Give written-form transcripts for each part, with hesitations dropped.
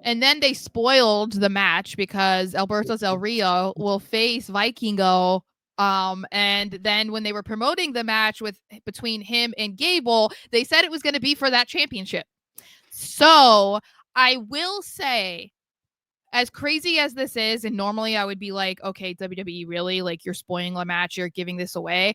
And then they spoiled the match because Alberto Del Rio will face Vikingo. And then when they were promoting the match between him and Gable, they said it was going to be for that championship. So I will say, as crazy as this is, and normally I would be like, okay, WWE, really? Like, you're spoiling a match, you're giving this away.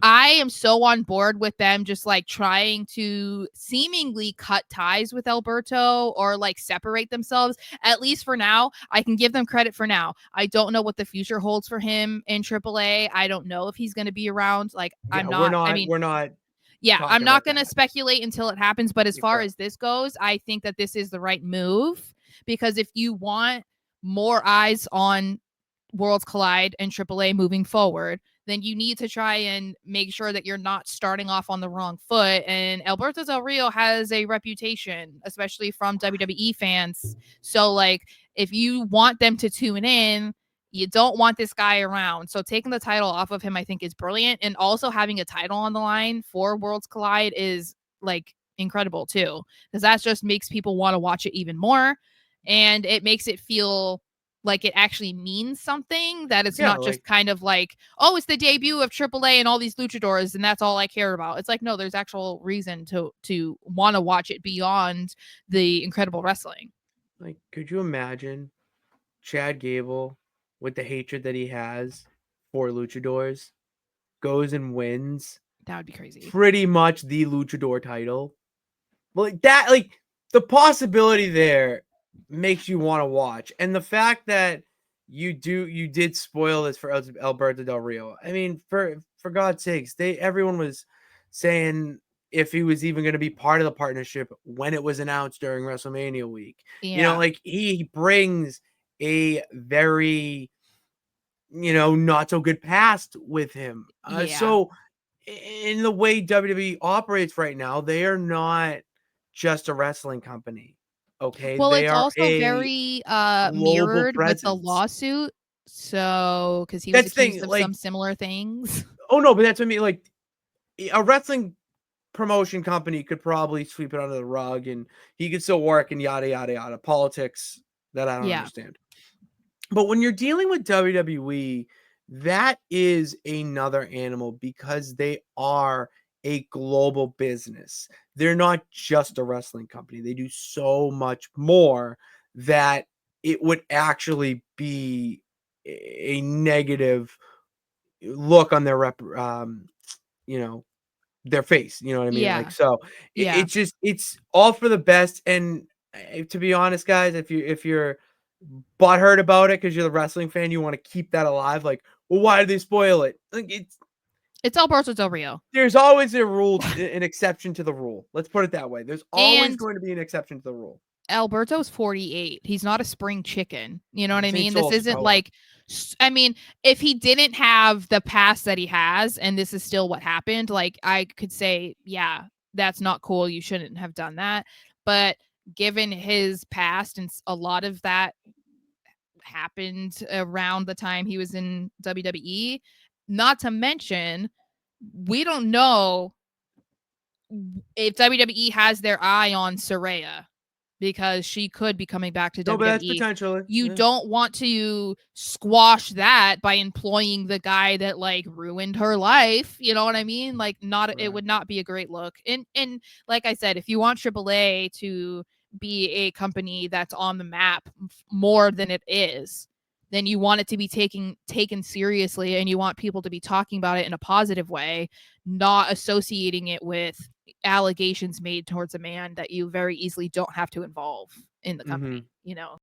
I am so on board with them just like trying to seemingly cut ties with Alberto or like separate themselves. At least for now, I can give them credit for now. I don't know what the future holds for him in AAA. I don't know if he's going to be around. Like, Yeah, we're not yeah, I'm talking not about going to that. speculate until it happens. But as You're far correct. as this goes, I think that this is the right move because if you want more eyes on Worlds Collide and AAA moving forward, then you need to try and make sure that you're not starting off on the wrong foot. And Alberto Del Rio has a reputation, especially from WWE fans. So, like, if you want them to tune in, you don't want this guy around. So taking the title off of him, I think, is brilliant. And also having a title on the line for Worlds Collide is like incredible too, because that just makes people want to watch it even more. And it makes it feel like it actually means something, that it's Yeah, not like just kind of like, oh, it's the debut of AAA and all these luchadors and that's all I care about. It's like, no, there's actual reason to want to watch it beyond the incredible wrestling. could you imagine Chad Gable with the hatred that he has for luchadors goes and wins That would be crazy. pretty much the luchador title? Like that, like the possibility there makes you want to watch, and the fact that you did spoil this for Alberto Del Rio. I mean, for God's sakes, everyone was saying if he was even going to be part of the partnership when it was announced during WrestleMania week. Yeah. Like he brings a very not so good past with him. Yeah. So in the way WWE operates right now, they are not just a wrestling company. Okay, Well, they it's are also a very global mirrored with the presence. lawsuit. So, because he was That's the accused thing. of Like, some similar things. oh no, but that's what I mean. Like, a wrestling promotion company could probably sweep it under the rug, and he could still work and yada yada yada. Politics that I don't Yeah. understand. But when you're dealing with WWE, that is another animal because they are a global business. They're not just a wrestling company. They do so much more that it would actually be a negative look on their you know, their face. You know what I mean? Like, Yeah. so Yeah. it's all for the best. And to be honest, guys, if you're butthurt about it because you're the wrestling fan, you want to keep that alive. Like, well, why did they spoil it? Like, It's Alberto Del Rio. there's always a rule, an exception to the rule. Let's put it that way. There's always And going to be an exception to the rule. Alberto's 48. He's not a spring chicken. You know what I This ain't mean? This Soul isn't Sikoa. like, I mean, if he didn't have the past that he has, and this is still what happened, like, I could say, yeah, that's not cool. You shouldn't have done that. But given his past, and a lot of that happened around the time he was in WWE, not to mention, we don't know if WWE has their eye on Saraya because she could be coming back to No, but that's WWE. potentially. You Yeah. don't want to squash that by employing the guy that like ruined her life. You know what I mean? Like, not, it Right. would not be a great look. And like I said, if you want AAA to be a company that's on the map more than it is, then you want it to be taken seriously, and you want people to be talking about it in a positive way, not associating it with allegations made towards a man that you very easily don't have to involve in the Mm-hmm. company, you know?